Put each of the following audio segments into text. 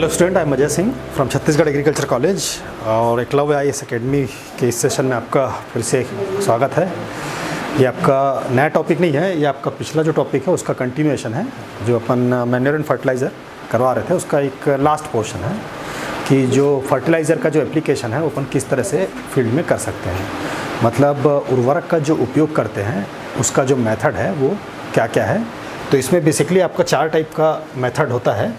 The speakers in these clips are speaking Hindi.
Hello student, I am Ajay Singh from Chhattisgarh agriculture college और एकलव्य IAS एकेडमी के इस सेशन में आपका फिर से स्वागत है। ये आपका नया टॉपिक नहीं है, ये आपका पिछला जो टॉपिक है उसका कंटिन्यूएशन है। जो अपन मैन्योर एंड फर्टिलाइज़र करवा रहे थे उसका एक लास्ट पोर्शन है कि जो फर्टिलाइज़र का जो एप्लीकेशन है वो अपन किस तरह से फील्ड में कर सकते हैं। मतलब उर्वरक का जो उपयोग करते हैं उसका जो मेथड है वो क्या क्या है। तो इसमें बेसिकली आपका 4 टाइप का मेथड होता है,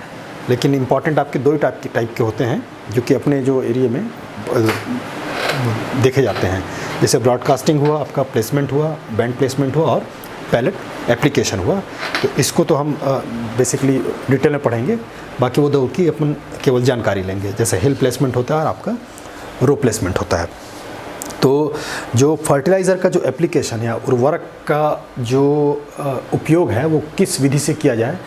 लेकिन इम्पॉर्टेंट आपके 2 टाइप के होते हैं जो कि अपने जो एरिया में देखे जाते हैं। जैसे ब्रॉडकास्टिंग हुआ, आपका प्लेसमेंट हुआ, बैंड प्लेसमेंट हुआ और पैलेट एप्लीकेशन हुआ। तो इसको तो हम बेसिकली डिटेल में पढ़ेंगे, बाकी वो 2 की अपन केवल जानकारी लेंगे। जैसे हिल प्लेसमेंट होता है और आपका रो प्लेसमेंट होता है। तो जो फर्टिलाइज़र का जो एप्लीकेशन या उर्वरक का जो उपयोग है वो किस विधि से किया जाए,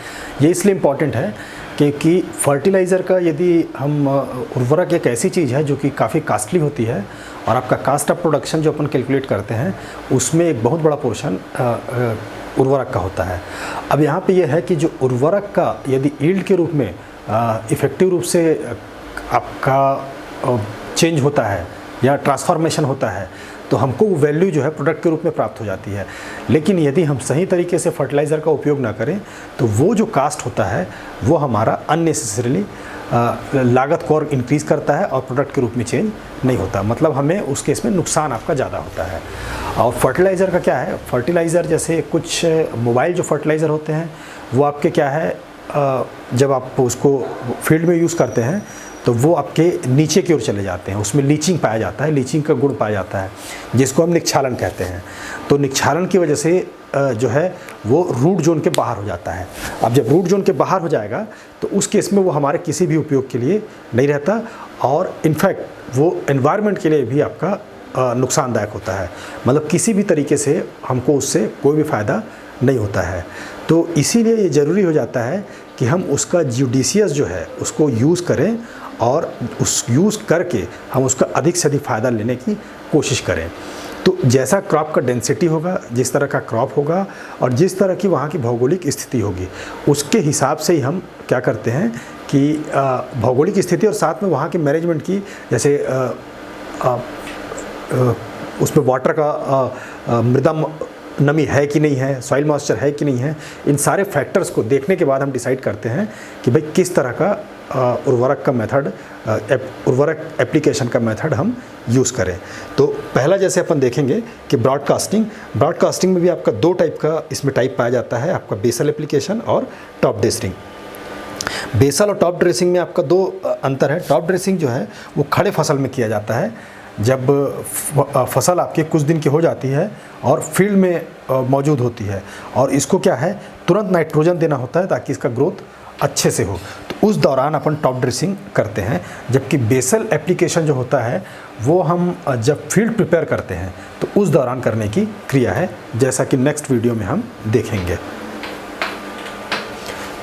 ये इसलिए इम्पॉर्टेंट है क्योंकि फर्टिलाइज़र का यदि हम उर्वरक एक ऐसी चीज़ है जो कि काफ़ी कास्टली होती है और आपका कास्ट ऑफ प्रोडक्शन जो अपन कैलकुलेट करते हैं उसमें एक बहुत बड़ा पोर्शन उर्वरक का होता है। अब यहाँ पे ये है कि जो उर्वरक का यदि यील्ड के रूप में इफ़ेक्टिव रूप से आपका चेंज होता है या ट्रांसफॉर्मेशन होता है तो हमको वो वैल्यू जो है प्रोडक्ट के रूप में प्राप्त हो जाती है। लेकिन यदि हम सही तरीके से फर्टिलाइज़र का उपयोग ना करें तो वो जो कास्ट होता है वो हमारा अननेसेसरीली लागत को और इंक्रीज़ करता है और प्रोडक्ट के रूप में चेंज नहीं होता। मतलब हमें उस केस में नुकसान आपका ज़्यादा होता है। और फर्टिलाइज़र का क्या है, फर्टिलाइज़र जैसे कुछ मोबाइल जो फर्टिलाइज़र होते हैं वो आपके क्या है, जब आप उसको फील्ड में यूज़ करते हैं तो वो आपके नीचे की ओर चले जाते हैं, उसमें लीचिंग पाया जाता है, लीचिंग का गुण पाया जाता है जिसको हम निक्षालन कहते हैं। तो निक्षालन की वजह से जो है वो रूट जोन के बाहर हो जाता है। अब जब रूट जोन के बाहर हो जाएगा तो उस केस में वो हमारे किसी भी उपयोग के लिए नहीं रहता और इनफैक्ट वो एनवायरनमेंट के लिए भी आपका नुकसानदायक होता है। मतलब किसी भी तरीके से हमको उससे कोई भी फ़ायदा नहीं होता है। तो इसीलिए ये ज़रूरी हो जाता है कि हम उसका जुडिशियस जो है उसको यूज़ करें और उस यूज़ करके हम उसका अधिक से अधिक फ़ायदा लेने की कोशिश करें। तो जैसा क्रॉप का डेंसिटी होगा, जिस तरह का क्रॉप होगा और जिस तरह की वहाँ की भौगोलिक स्थिति होगी उसके हिसाब से ही हम क्या करते हैं कि भौगोलिक स्थिति और साथ में वहाँ के मैनेजमेंट की, जैसे उसमें वाटर का मृदा नमी है कि नहीं है, सॉइल मॉइस्चर है कि नहीं है, इन सारे फैक्टर्स को देखने के बाद हम डिसाइड करते हैं कि भाई किस तरह का उर्वरक का मेथड, उर्वरक एप्लीकेशन का मेथड हम यूज़ करें। तो पहला जैसे अपन देखेंगे कि ब्रॉडकास्टिंग में भी आपका 2 टाइप का इसमें टाइप पाया जाता है, आपका बेसल एप्लीकेशन और टॉप ड्रेसिंग। बेसल और टॉप ड्रेसिंग में आपका 2 अंतर है। टॉप ड्रेसिंग जो है वो खड़े फसल में किया जाता है, जब फसल आपकी कुछ दिन की हो जाती है और फील्ड में मौजूद होती है और इसको क्या है तुरंत नाइट्रोजन देना होता है ताकि इसका ग्रोथ अच्छे से हो। तो उस दौरान अपन टॉप ड्रेसिंग करते हैं। जबकि बेसल एप्लीकेशन जो होता है वो हम जब फील्ड प्रिपेयर करते हैं तो उस दौरान करने की क्रिया है, जैसा कि नेक्स्ट वीडियो में हम देखेंगे।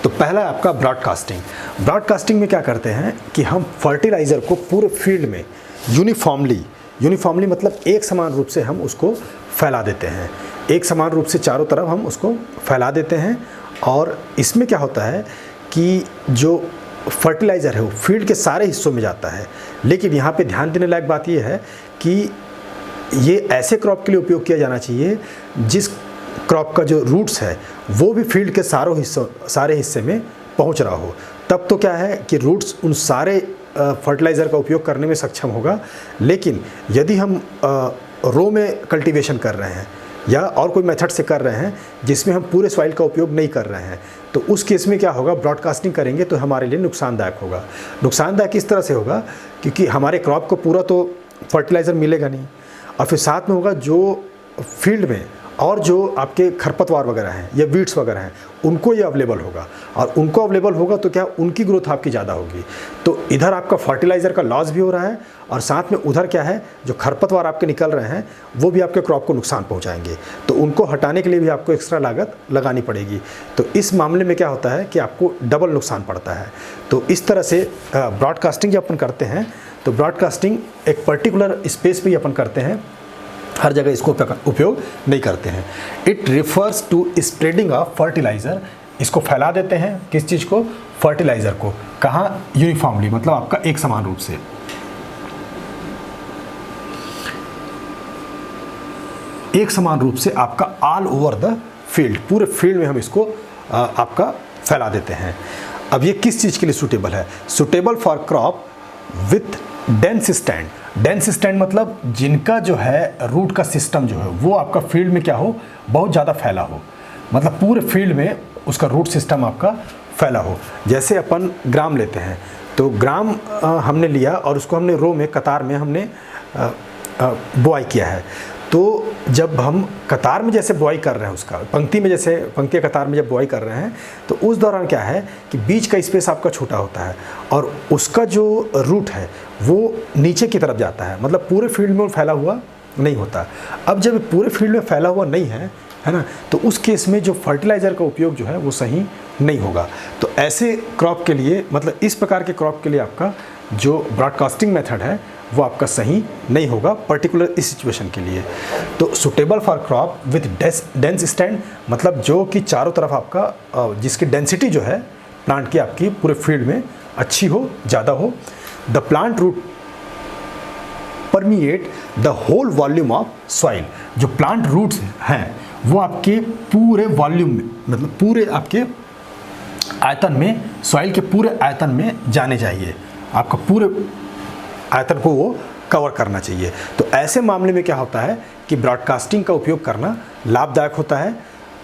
तो पहला आपका ब्रॉडकास्टिंग में क्या करते हैं कि हम फर्टिलाइज़र को पूरे फील्ड में यूनिफॉर्मली मतलब एक समान रूप से हम उसको फैला देते हैं, एक समान रूप से चारों तरफ हम उसको फैला देते हैं। और इसमें क्या होता है कि जो फर्टिलाइज़र है वो फील्ड के सारे हिस्सों में जाता है। लेकिन यहाँ पे ध्यान देने लायक बात ये है कि ये ऐसे क्रॉप के लिए उपयोग किया जाना चाहिए जिस क्रॉप का जो रूट्स है वो भी फील्ड के सारे हिस्से में पहुँच रहा हो। तब तो क्या है कि रूट्स उन सारे फर्टिलाइज़र का उपयोग करने में सक्षम होगा। लेकिन यदि हम रो में कल्टीवेशन कर रहे हैं या और कोई मेथड से कर रहे हैं जिसमें हम पूरे सॉइल का उपयोग नहीं कर रहे हैं तो उस केस में क्या होगा, ब्रॉडकास्टिंग करेंगे तो हमारे लिए नुकसानदायक होगा। नुकसानदायक इस तरह से होगा क्योंकि हमारे क्रॉप को पूरा तो फर्टिलाइज़र मिलेगा नहीं और फिर साथ में होगा जो फील्ड में और जो आपके खरपतवार वगैरह हैं या वीड्स वगैरह हैं उनको ये अवेलेबल होगा और उनको अवेलेबल होगा तो क्या उनकी ग्रोथ आपकी ज़्यादा होगी। तो इधर आपका फर्टिलाइज़र का लॉस भी हो रहा है और साथ में उधर क्या है जो खरपतवार आपके निकल रहे हैं वो भी आपके क्रॉप को नुकसान पहुंचाएंगे। तो उनको हटाने के लिए भी आपको एक्स्ट्रा लागत लगानी पड़ेगी। तो इस मामले में क्या होता है कि आपको डबल नुकसान पड़ता है। तो इस तरह से ब्रॉडकास्टिंग जब अपन करते हैं तो ब्रॉडकास्टिंग एक पर्टिकुलर स्पेस पर ही अपन करते हैं, हर जगह इसको उपयोग नहीं करते हैं। It refers to spreading of fertiliser, इसको फैला देते हैं, किस चीज़ को, फर्टिलाइज़र को, कहाँ, यूनिफॉर्मली, मतलब आपका एक समान रूप से। एक समान रूप से आपका ऑल ओवर द फील्ड, पूरे फील्ड में हम इसको आपका फैला देते हैं। अब ये किस चीज़ के लिए सूटेबल है? Suitable for crop with dense stand. Dense stand मतलब जिनका जो है रूट का सिस्टम जो है वो आपका फील्ड में क्या हो, बहुत ज़्यादा फैला हो, मतलब पूरे फील्ड में उसका रूट सिस्टम आपका फैला हो। जैसे अपन ग्राम लेते हैं, तो ग्राम हमने लिया और उसको हमने रो में, कतार में हमने बुआई किया है। तो जब हम कतार में जैसे बुआई कर रहे हैं, उसका पंक्ति में, जैसे पंक्ति कतार में जब बुआई कर रहे हैं, तो उस दौरान क्या है कि बीच का स्पेस आपका छोटा होता है और उसका जो रूट है वो नीचे की तरफ जाता है, मतलब पूरे फील्ड में फैला हुआ नहीं होता। अब जब पूरे फील्ड में फैला हुआ नहीं है, है ना, तो उस केस में जो फर्टिलाइज़र का उपयोग जो है वो सही नहीं होगा। तो ऐसे क्रॉप के लिए, मतलब इस प्रकार के क्रॉप के लिए आपका जो ब्रॉडकास्टिंग मेथड है वो आपका सही नहीं होगा, पर्टिकुलर इस सिचुएशन के लिए। तो suitable for crop with dense stand, मतलब जो कि चारों तरफ आपका जिसकी डेंसिटी जो है प्लांट की आपकी पूरे फील्ड में अच्छी हो, ज़्यादा हो। The plant root permeate the whole volume of soil. जो प्लांट रूट्स हैं वो आपके पूरे वॉल्यूम में, मतलब पूरे आपके आयतन में, सॉइल के पूरे आयतन में जाने चाहिए, आपका पूरे आयतन को वो कवर करना चाहिए। तो ऐसे मामले में क्या होता है कि ब्रॉडकास्टिंग का उपयोग करना लाभदायक होता है।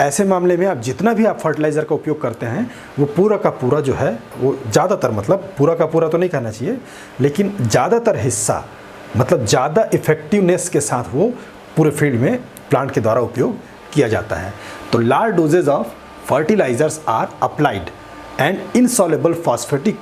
ऐसे मामले में आप जितना भी आप फर्टिलाइज़र का उपयोग करते हैं वो पूरा का पूरा जो है वो ज़्यादातर, मतलब पूरा का पूरा तो नहीं कहना चाहिए, लेकिन ज़्यादातर हिस्सा, मतलब ज़्यादा इफ़ेक्टिवनेस के साथ वो पूरे फील्ड में प्लांट के द्वारा उपयोग किया जाता है। तो large doses of fertilisers are applied and insoluble phosphatic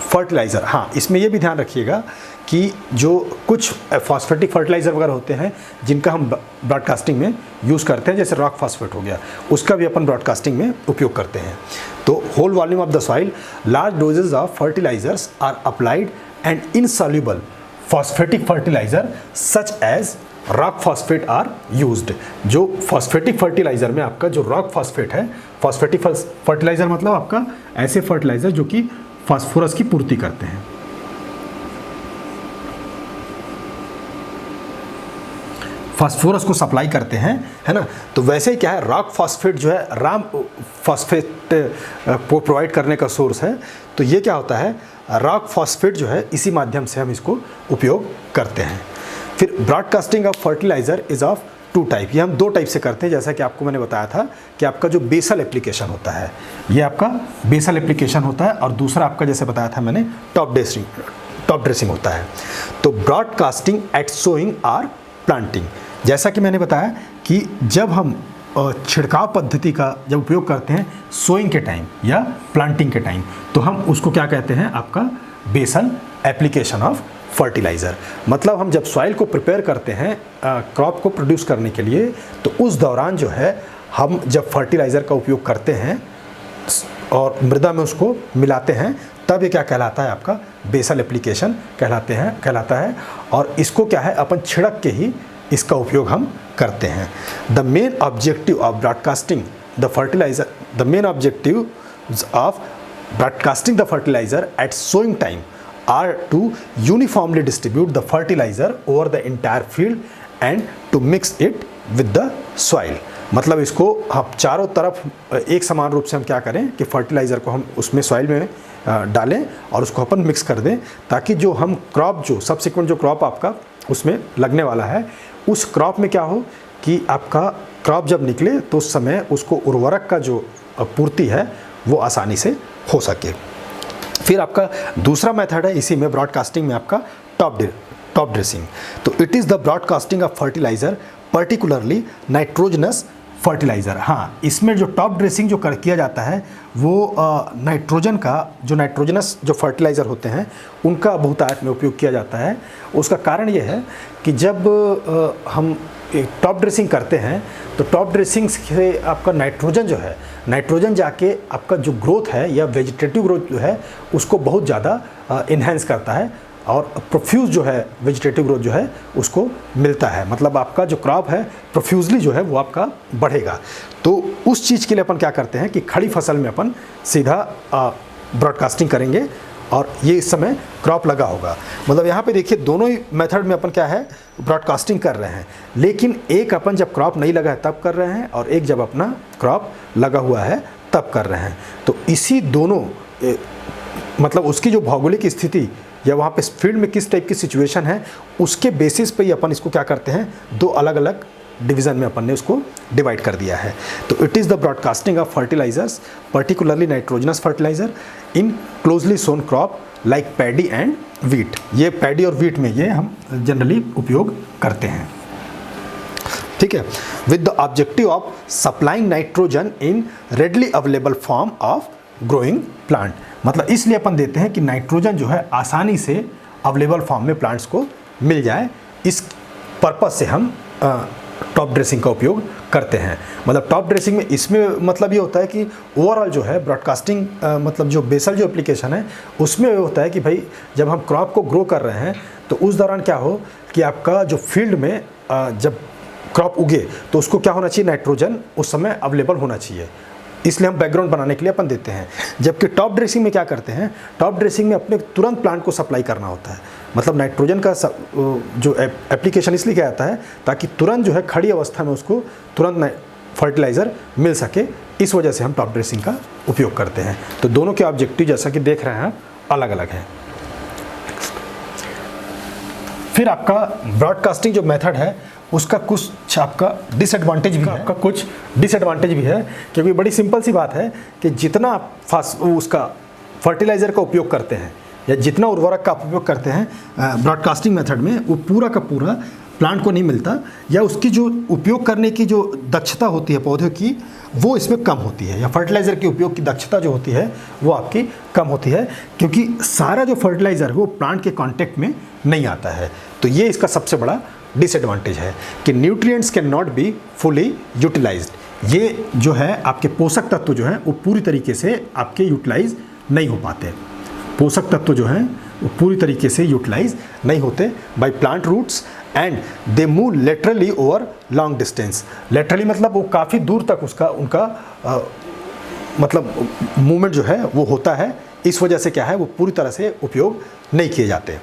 fertiliser. हाँ, इसमें ये भी ध्यान रखिएगा कि जो कुछ फॉस्फेटिक फर्टिलाइज़र वगैरह होते हैं जिनका हम ब्रॉडकास्टिंग में यूज़ करते हैं, जैसे रॉक फॉस्फेट हो गया, उसका भी अपन ब्रॉडकास्टिंग में उपयोग करते हैं। तो whole volume of the soil, large doses of fertilisers are applied and insoluble phosphatic fertiliser such as rock phosphate are used. जो फॉस्फेटिक फर्टिलाइज़र में आपका जो रॉक फॉस्फेट है, फॉस्फेटिक फर्टिलाइज़र मतलब आपका ऐसे फर्टिलाइज़र जो कि फास्फोरस की पूर्ति करते हैं। फास्फोरस को सप्लाई करते हैं, है ना। तो वैसे ही क्या है, रॉक फॉस्फेट जो है राम फॉस्फेट को प्रोवाइड करने का सोर्स है। तो ये क्या होता है, रॉक फॉस्फेट जो है इसी माध्यम से हम इसको उपयोग करते हैं। फिर broadcasting of fertiliser is of two type. ये हम दो टाइप से करते हैं, जैसा कि आपको मैंने बताया था कि आपका जो बेसल एप्लीकेशन होता है, ये आपका बेसल एप्लीकेशन होता है, और दूसरा आपका जैसे बताया था मैंने टॉप ड्रेसिंग होता है। तो ब्रॉडकास्टिंग एट सोइंग और प्लांटिंग, जैसा कि मैंने बताया कि जब हम छिड़काव पद्धति का जब उपयोग करते हैं सोइंग के टाइम या प्लांटिंग के टाइम, तो हम उसको क्या कहते हैं, आपका बेसल एप्लीकेशन ऑफ फर्टिलाइज़र। मतलब हम जब सॉइल को प्रिपेयर करते हैं क्रॉप को प्रोड्यूस करने के लिए, तो उस दौरान जो है हम जब फर्टिलाइज़र का उपयोग करते हैं और मृदा में उसको मिलाते हैं, तब ये क्या कहलाता है, आपका बेसल एप्लीकेशन कहलाता है। और इसको क्या है, अपन छिड़क के ही इसका उपयोग हम करते हैं। The main objective of broadcasting the fertiliser, the main objective of broadcasting the fertiliser at sowing time are to uniformly distribute the fertilizer over the entire field and to mix it with the soil। मतलब इसको हम चारों तरफ एक समान रूप से हम क्या करें कि फर्टिलाइज़र को हम उसमें सॉइल में डालें और उसको अपन मिक्स कर दें, ताकि जो हम क्रॉप, जो सब्सिक्वेंट जो क्रॉप आपका उसमें लगने वाला है, उस क्रॉप में क्या हो कि आपका क्रॉप जब निकले तो उस समय उसको उर्वरक का जो पूर्ति है वो आसानी से हो सके। फिर आपका दूसरा मेथड है इसी में ब्रॉडकास्टिंग में आपका टॉप ड्रेसिंग। तो it is the broadcasting of fertiliser particularly nitrogenous fertiliser. हाँ, इसमें जो टॉप ड्रेसिंग जो किया जाता है वो नाइट्रोजन का, जो नाइट्रोजनस जो फर्टिलाइज़र होते हैं उनका बहुतायत में उपयोग किया जाता है। उसका कारण ये है कि जब हम टॉप ड्रेसिंग करते हैं तो टॉप ड्रेसिंग से आपका नाइट्रोजन जो है, नाइट्रोजन जाके आपका जो ग्रोथ है या वेजिटेटिव ग्रोथ जो है उसको बहुत ज़्यादा इन्हेंस करता है और प्रोफ्यूज जो है वेजिटेटिव ग्रोथ जो है उसको मिलता है। मतलब आपका जो क्रॉप है प्रोफ्यूजली जो है वो आपका बढ़ेगा। तो उस चीज़ के लिए अपन क्या करते हैं कि खड़ी फसल में अपन सीधा ब्रॉडकास्टिंग करेंगे और ये इस समय क्रॉप लगा होगा। मतलब यहाँ पे देखिए दोनों ही मेथड में अपन क्या है ब्रॉडकास्टिंग कर रहे हैं, लेकिन एक अपन जब क्रॉप नहीं लगा है तब कर रहे हैं और एक जब अपना क्रॉप लगा हुआ है तब कर रहे हैं। तो इसी दोनों मतलब उसकी जो भौगोलिक स्थिति या वहाँ पे फील्ड में किस टाइप की सिचुएशन है उसके बेसिस पे ही अपन इसको क्या करते हैं, दो अलग अलग डिवीज़न में अपन ने उसको डिवाइड कर दिया है। तो it is the broadcasting of fertilisers particularly nitrogenous fertiliser in closely sown crop like paddy and wheat. ये पैडी और वीट में ये हम जनरली उपयोग करते हैं, ठीक है, with the objective of supplying nitrogen in readily available form of growing plant. मतलब इसलिए अपन देते हैं कि नाइट्रोजन जो है आसानी से अवेलेबल फॉर्म में प्लांट्स को मिल जाए, इस पर्पस से हम टॉप ड्रेसिंग का उपयोग करते हैं। मतलब टॉप ड्रेसिंग में इसमें मतलब ये होता है कि ओवरऑल जो है ब्रॉडकास्टिंग मतलब जो बेसल जो एप्लीकेशन है उसमें ये होता है कि भाई जब हम क्रॉप को ग्रो कर रहे हैं तो उस दौरान क्या हो कि आपका जो फील्ड में जब क्रॉप उगे तो उसको क्या होना चाहिए, नाइट्रोजन उस समय अवेलेबल होना चाहिए, इसलिए हम बैकग्राउंड बनाने के लिए अपन देते हैं। जबकि टॉप ड्रेसिंग में क्या करते हैं, टॉप ड्रेसिंग में अपने तुरंत प्लांट को सप्लाई करना होता है। मतलब नाइट्रोजन का जो एप्लीकेशन इसलिए किया जाता है ताकि तुरंत जो है खड़ी अवस्था में उसको तुरंत फर्टिलाइज़र मिल सके, इस वजह से हम टॉप ड्रेसिंग का उपयोग करते हैं। तो दोनों के ऑब्जेक्टिव जैसा कि देख रहे हैं अलग अलग हैं। फिर आपका ब्रॉडकास्टिंग जो मेथड है उसका कुछ आपका डिसएडवांटेज भी है, आपका कुछ डिसएडवांटेज भी है, क्योंकि बड़ी सिंपल सी बात है कि जितना उसका फर्टिलाइज़र का उपयोग करते हैं या जितना उर्वरक का उपयोग करते हैं ब्रॉडकास्टिंग मेथड में वो पूरा का पूरा प्लांट को नहीं मिलता, या उसकी जो उपयोग करने की जो दक्षता होती है पौधे की वो इसमें कम होती है, या फर्टिलाइज़र के उपयोग की दक्षता जो होती है वो आपकी कम होती है, क्योंकि सारा जो फर्टिलाइज़र है वो प्लांट के कांटेक्ट में नहीं आता है। तो ये इसका सबसे बड़ा डिसएडवांटेज है कि nutrients can not be fully utilised. ये जो है आपके पोषक तत्व जो हैं वो पूरी तरीके से आपके यूटिलाइज नहीं हो पाते, पोषक तत्व जो हैं वो पूरी तरीके से यूटिलाइज नहीं होते by plant roots and they move laterally over long distance. Laterally मतलब वो काफ़ी दूर तक उनका मतलब मूवमेंट जो है वो होता है, इस वजह से क्या है वो पूरी तरह से उपयोग नहीं किए जाते।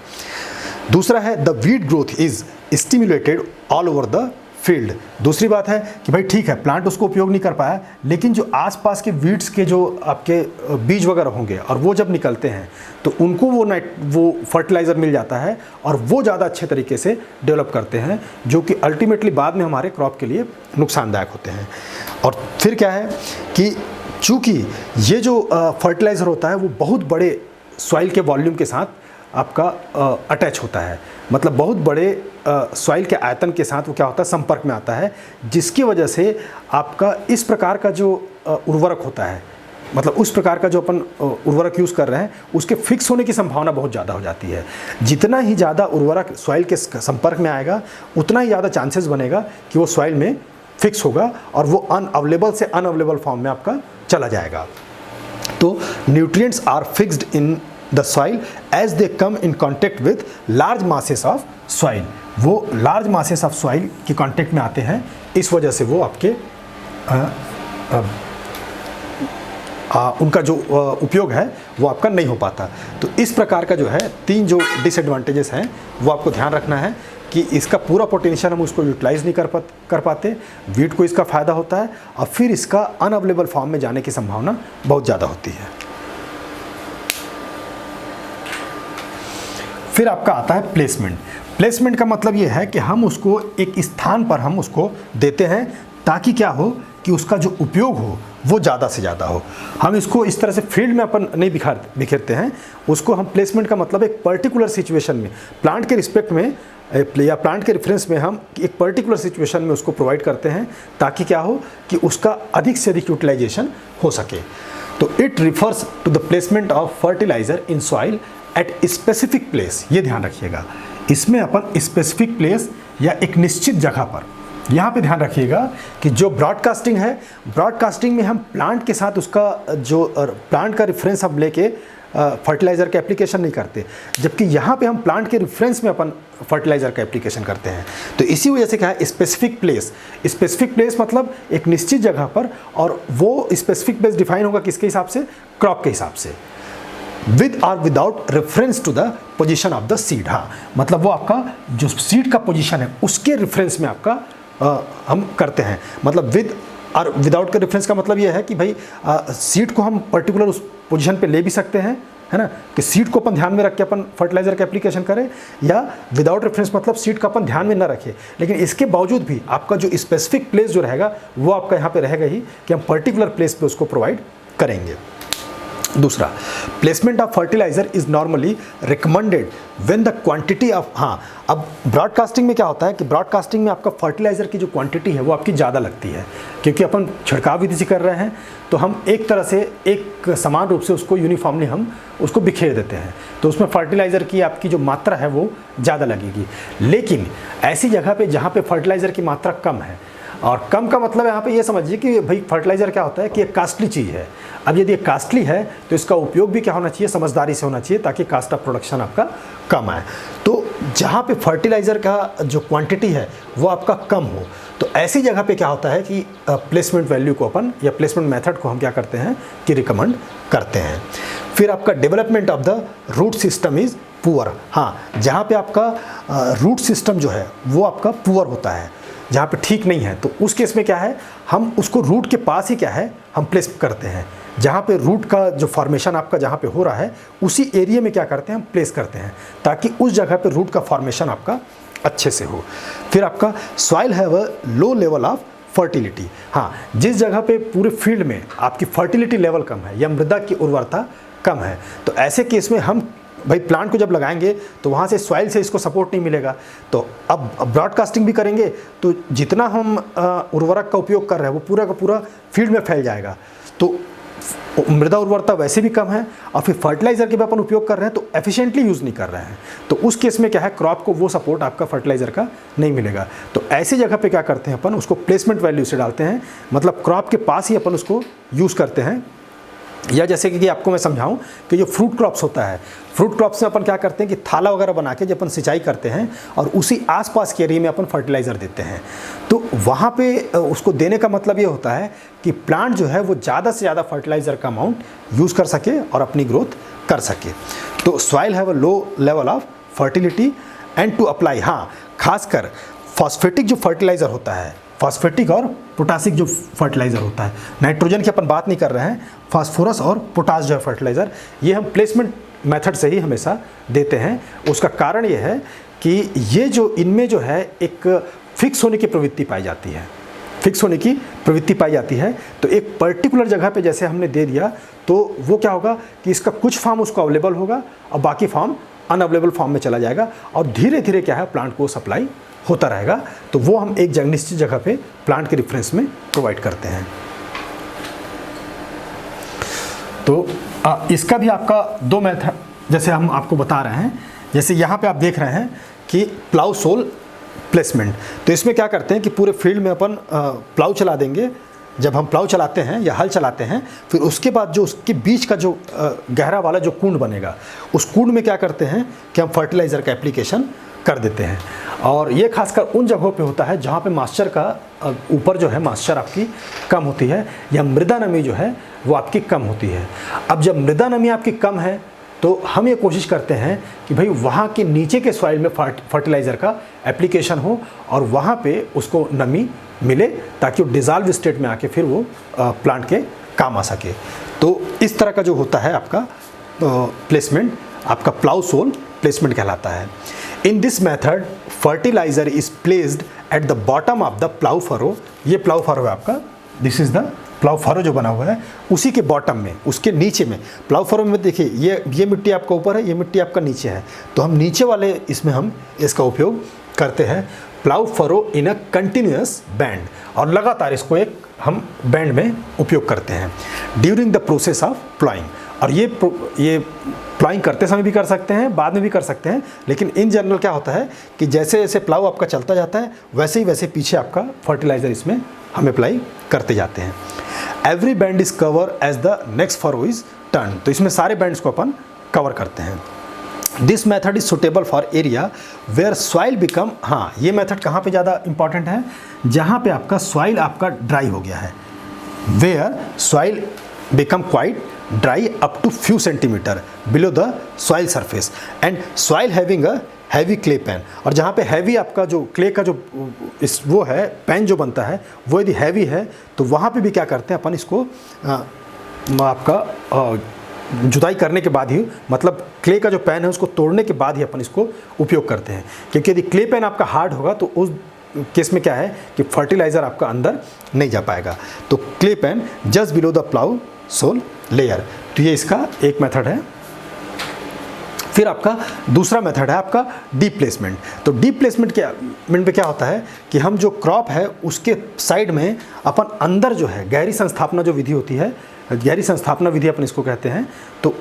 दूसरा है the weed growth is stimulated all over the field. दूसरी बात है कि भाई ठीक है प्लांट उसको उपयोग नहीं कर पाया, लेकिन जो आसपास के वीड्स के जो आपके बीज वगैरह होंगे और वो जब निकलते हैं तो उनको वो फर्टिलाइज़र मिल जाता है और वो ज़्यादा अच्छे तरीके से डेवलप करते हैं, जो कि अल्टीमेटली बाद में हमारे क्रॉप के लिए नुकसानदायक होते हैं। और फिर क्या है कि चूँकि ये जो फर्टिलाइज़र होता है वो बहुत बड़े सॉइल के वॉल्यूम के साथ आपका अटैच होता है, मतलब बहुत बड़े सॉइल के आयतन के साथ वो क्या होता है संपर्क में आता है, जिसकी वजह से आपका इस प्रकार का जो उर्वरक होता है, मतलब उस प्रकार का जो अपन उर्वरक यूज़ कर रहे हैं उसके फिक्स होने की संभावना बहुत ज़्यादा हो जाती है। जितना ही ज़्यादा उर्वरक सॉइल के संपर्क में आएगा उतना ही ज़्यादा चांसेस बनेगा कि वो सॉइल में फिक्स होगा और वो अनअवेलेबल से अनअवेलेबल फॉर्म में आपका चला जाएगा। तो nutrients are fixed in the soil as they come in contact with large masses of soil. वो लार्ज मासेस ऑफ सॉइल के कॉन्टेक्ट में आते हैं, इस वजह से वो आपके उनका जो उपयोग है वो आपका नहीं हो पाता। तो इस प्रकार का जो है तीन जो डिसएडवांटेजेस हैं वो आपको ध्यान रखना है कि इसका पूरा पोटेंशियल हम उसको यूटिलाइज़ नहीं कर पाते, वीट को इसका फ़ायदा होता है और फिर इसका अनअवेलेबल फॉर्म में जाने की संभावना बहुत ज़्यादा होती है। फिर आपका आता है प्लेसमेंट। प्लेसमेंट का मतलब ये है कि हम उसको एक स्थान पर हम उसको देते हैं ताकि क्या हो कि उसका जो उपयोग हो वो ज़्यादा से ज़्यादा हो। हम इसको इस तरह से फील्ड में अपन नहीं बिखेरते हैं, उसको हम प्लेसमेंट का मतलब एक पर्टिकुलर सिचुएशन में प्लांट के रिस्पेक्ट में या प्लांट के रेफरेंस में हम एक पर्टिकुलर सिचुएशन में उसको प्रोवाइड करते हैं ताकि क्या हो कि उसका अधिक से अधिक यूटिलाइजेशन हो सके। तो it refers to the placement of fertiliser in soil at specific place. ये ध्यान रखिएगा, इसमें अपन स्पेसिफिक प्लेस या एक निश्चित जगह पर, यहाँ पे ध्यान रखिएगा कि जो ब्रॉडकास्टिंग है, ब्रॉडकास्टिंग में हम प्लांट के साथ उसका जो प्लांट का रेफरेंस हम लेके फर्टिलाइज़र का एप्लीकेशन नहीं करते, जबकि यहाँ पे हम प्लांट के रेफरेंस में अपन फर्टिलाइज़र का एप्लीकेशन करते हैं। तो इसी वजह से क्या है स्पेसिफिक प्लेस। स्पेसिफिक प्लेस मतलब एक निश्चित जगह पर, और वो स्पेसिफिक प्लेस डिफाइन होगा किसके हिसाब से, क्रॉप के हिसाब से। विद और without reference to the position of the seed. हाँ, मतलब वो आपका जो सीड का पोजीशन है उसके रेफरेंस में आपका हम करते हैं। मतलब विद और विदाउट का रेफरेंस का मतलब ये है कि भाई सीड को हम पर्टिकुलर उस पोजीशन पे ले भी सकते हैं, है ना, कि सीड को अपन ध्यान में रख के अपन फर्टिलाइजर का एप्लीकेशन करें, या विदाउट रेफरेंस मतलब सीड का अपन ध्यान में ना रखें, लेकिन इसके बावजूद भी आपका जो स्पेसिफिक प्लेस जो रहेगा वो आपका यहाँ पे रहेगा ही कि हम पर्टिकुलर प्लेस पे उसको प्रोवाइड करेंगे। दूसरा, placement of fertiliser is normally recommended when the quantity of, हाँ, अब ब्रॉडकास्टिंग में क्या होता है कि ब्रॉडकास्टिंग में आपका फर्टिलाइजर की जो क्वांटिटी है वो आपकी ज़्यादा लगती है, क्योंकि अपन छिड़काव विधि से कर रहे हैं तो हम एक तरह से एक समान रूप से उसको यूनिफॉर्मली हम उसको बिखेर देते हैं, तो उसमें फर्टिलाइज़र की आपकी जो मात्रा है वो ज़्यादा लगेगी। लेकिन ऐसी जगह पे जहाँ पे फर्टिलाइज़र की मात्रा कम है, और कम का मतलब यहाँ पे ये समझिए कि भाई फर्टिलाइज़र क्या होता है कि एक कास्टली चीज़ है। अब यदि ये कास्टली है तो इसका उपयोग भी क्या होना चाहिए, समझदारी से होना चाहिए, ताकि कास्ट ऑफ प्रोडक्शन आपका कम आए। तो जहाँ पे फर्टिलाइज़र का जो क्वांटिटी है वो आपका कम हो, तो ऐसी जगह पे क्या होता है कि प्लेसमेंट वैल्यू को अपन या प्लेसमेंट मेथड को हम क्या करते हैं कि रिकमेंड करते हैं। फिर आपका development of the root system is poor. हाँ, जहाँ पे आपका रूट सिस्टम जो है वो आपका पुअर होता है, जहाँ पे ठीक नहीं है, तो उस केस में क्या है, हम उसको रूट के पास ही क्या है हम प्लेस करते हैं। जहाँ पे रूट का जो फॉर्मेशन आपका जहाँ पे हो रहा है उसी एरिया में क्या करते हैं हम प्लेस करते हैं, ताकि उस जगह पे रूट का फॉर्मेशन आपका अच्छे से हो। फिर आपका soil have a low level of fertility. हाँ, जिस जगह पे पूरे फील्ड में आपकी फर्टिलिटी लेवल कम है या मृदा की उर्वरता कम है, तो ऐसे केस में हम भाई प्लांट को जब लगाएंगे तो वहाँ से सॉइल से इसको सपोर्ट नहीं मिलेगा। तो अब ब्रॉडकास्टिंग भी करेंगे तो जितना हम उर्वरक का उपयोग कर रहे हैं वो पूरा का पूरा फील्ड में फैल जाएगा, तो मृदा उर्वरता वैसे भी कम है, और फिर फर्टिलाइज़र के भी अपन उपयोग कर रहे हैं तो एफिशिएंटली यूज़ नहीं कर रहे हैं, तो उस केस में क्या है क्रॉप को वो सपोर्ट आपका फर्टिलाइज़र का नहीं मिलेगा। तो ऐसी जगह पे क्या करते हैं अपन उसको प्लेसमेंट वैल्यू से डालते हैं, मतलब क्रॉप के पास ही अपन उसको यूज़ करते हैं। या जैसे कि आपको मैं समझाऊं कि जो फ्रूट क्रॉप्स होता है, फ्रूट क्रॉप्स में अपन क्या करते हैं कि थाला वगैरह बना के जब अपन सिंचाई करते हैं और उसी आसपास के एरिया में अपन फर्टिलाइज़र देते हैं, तो वहाँ पे उसको देने का मतलब ये होता है कि प्लांट जो है वो ज़्यादा से ज़्यादा फर्टिलाइज़र का अमाउंट यूज़ कर सके और अपनी ग्रोथ कर सके। तो soil have a low level of fertility and to apply, हाँ, खासकर फॉस्फेटिक जो फर्टिलाइज़र होता है, फॉस्फेटिक और पोटासिक जो फर्टिलाइज़र होता है, नाइट्रोजन की अपन बात नहीं कर रहे हैं, फास्फोरस और पोटास जो है फर्टिलाइज़र, ये हम प्लेसमेंट मेथड से ही हमेशा देते हैं। उसका कारण ये है कि ये जो इनमें जो है एक फिक्स होने की प्रवृत्ति पाई जाती है, फिक्स होने की प्रवृत्ति पाई जाती है। तो एक पर्टिकुलर जगह पे जैसे हमने दे दिया तो वो क्या होगा कि इसका कुछ फॉर्म उसको अवेलेबल होगा और बाकी फॉर्म अनअवेलेबल फॉर्म में चला जाएगा, और धीरे धीरे क्या है प्लांट को सप्लाई होता रहेगा। तो वो हम एक निश्चित जगह पे प्लांट के रेफरेंस में प्रोवाइड करते हैं। तो इसका भी आपका दो मेथड जैसे हम आपको बता रहे हैं, जैसे यहाँ पे आप देख रहे हैं कि प्लाउ सोल प्लेसमेंट। तो इसमें क्या करते हैं कि पूरे फील्ड में अपन प्लाउ चला देंगे। जब हम प्लाउ चलाते हैं या हल चलाते हैं, फिर उसके बाद जो उसके बीच का जो गहरा वाला जो कुंड बनेगा, उस कुंड में क्या करते हैं कि हम फर्टिलाइज़र का एप्लीकेशन कर देते हैं। और ये खासकर उन जगहों पे होता है जहाँ पे मॉइस्चर का ऊपर जो है मॉइस्चर आपकी कम होती है, या मृदा नमी जो है वो आपकी कम होती है। अब जब मृदा नमी आपकी कम है तो हम ये कोशिश करते हैं कि भाई वहाँ के नीचे के सॉइल में फर्टिलाइज़र का एप्लीकेशन हो और वहाँ पे उसको नमी मिले, ताकि वो डिज़ॉल्व स्टेट में आके फिर वो प्लांट के काम आ सके। तो इस तरह का जो होता है आपका प्लेसमेंट, आपका प्लाउ सोल प्लेसमेंट कहलाता है। In this method fertiliser is placed at the bottom of the plough furrow. ये प्लाउ फरो है आपका, this is the plough furrow जो बना हुआ है, उसी के बॉटम में, उसके नीचे में। प्लाउ फरो में देखिए ये मिट्टी आपका ऊपर है, ये मिट्टी आपका नीचे है, तो हम नीचे वाले इसमें हम इसका उपयोग करते हैं। Plough furrow in a continuous band, और लगातार इसको एक हम बैंड में उपयोग करते हैं during the process of ploughing. और ये प्लॉइंग करते समय भी कर सकते हैं, बाद में भी कर सकते हैं, लेकिन इन जनरल क्या होता है कि जैसे जैसे प्लाउ आपका चलता जाता है वैसे पीछे आपका फर्टिलाइज़र इसमें हम अप्लाई करते जाते हैं। Every band is cover as the next furrow is turn. तो इसमें सारे बैंड्स को अपन कवर करते हैं। This method is suitable for area where soil become, हाँ, ये मेथड कहाँ पे ज़्यादा इंपॉर्टेंट है, जहाँ पे आपका सॉइल आपका ड्राई हो गया है, where soil become quite dry up to few centimeter below the soil surface and soil having a heavy clay pan। और जहाँ पे heavy आपका जो clay का जो इस वो है पैन जो बनता है वो यदि heavy है तो वहाँ पे भी क्या करते हैं अपन इसको आपका जुताई करने के बाद ही, मतलब क्ले का जो पैन है उसको तोड़ने के बाद ही अपन इसको उपयोग करते हैं, क्योंकि यदि क्ले पैन आपका हार्ड होगा तो उस केस में क्या है कि फर्टिलाइज़र आपका अंदर नहीं जा पाएगा। तो clay pan just below the plough sole layer, तो ये इसका एक मेथड है। फिर आपका दूसरा मेथड है आपका डीप प्लेसमेंट। तो डीप प्लेसमेंट में क्या होता है कि हम जो क्रॉप है उसके साइड में अपन अंदर जो है गहरी संस्थापना जो विधि होती है, गहरी संस्थापना विधि अपन इसको कहते हैं, तो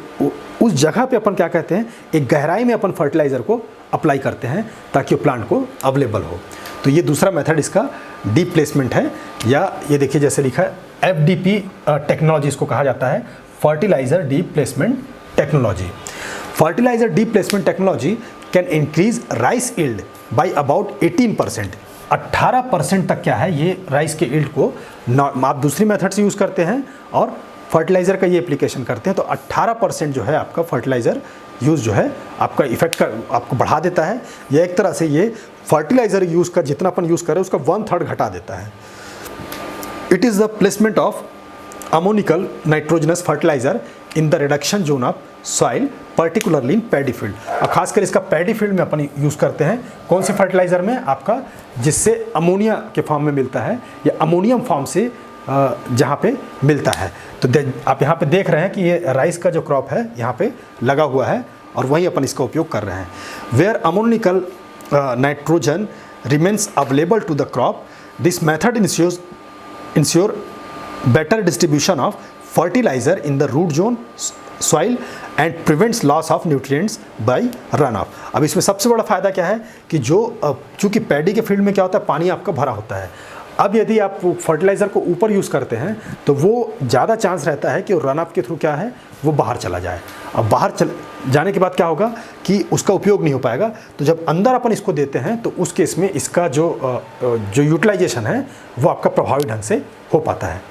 उस जगह पे अपन क्या कहते हैं, एक गहराई में अपन फर्टिलाइज़र को अप्लाई करते हैं ताकि वो प्लांट को अवेलेबल हो। तो ये दूसरा मेथड इसका डीप प्लेसमेंट है, या ये देखिए जैसे लिखा है FDP टेक्नोलॉजी इसको कहा जाता है, fertiliser deep placement technology. Fertiliser deep placement technology can increase rice yield by about 18%। 18% तक क्या है ये राइस के यील्ड को आप दूसरी मेथड से यूज़ करते हैं और फर्टिलाइज़र का ये एप्लीकेशन करते हैं तो 18% जो है आपका फर्टिलाइज़र यूज़ जो है आपका इफेक्ट का आपको बढ़ा देता है, या एक तरह से ये फर्टिलाइज़र यूज़ का जितना अपन यूज़ करें उसका 1/3 घटा देता है। It is the placement of ammoniacal nitrogenous fertiliser in the reduction zone of soil particularly in paddy field. और खासकर इसका पैडी फील्ड में अपन यूज़ करते हैं कौन से फर्टिलाइज़र में, आपका जिससे अमोनिया के फॉर्म में मिलता है या अमोनियम फॉर्म से जहाँ पे मिलता है। तो आप यहाँ पे देख रहे हैं कि ये राइस का जो क्रॉप है यहाँ पे लगा हुआ है और वहीं अपन इसका उपयोग कर रहे हैं। Where ammoniacal nitrogen remains available to the crop, this method ensure better distribution of fertiliser in the root zone soil and prevents loss of nutrients by run off. अब इसमें सबसे बड़ा फ़ायदा क्या है कि जो चूँकि पैडी के फील्ड में क्या होता है पानी आपका भरा होता है, अब यदि आप फर्टिलाइज़र को ऊपर यूज़ करते हैं तो वो ज़्यादा चांस रहता है कि रन ऑफ के थ्रू क्या है वो बाहर चला जाए। अब बाहर जाने के बाद क्या होगा कि उसका उपयोग नहीं हो पाएगा। तो जब अंदर अपन इसको देते हैं तो उस केस में इसका जो यूटिलाइजेशन है वो आपका प्रभावी ढंग से हो पाता है।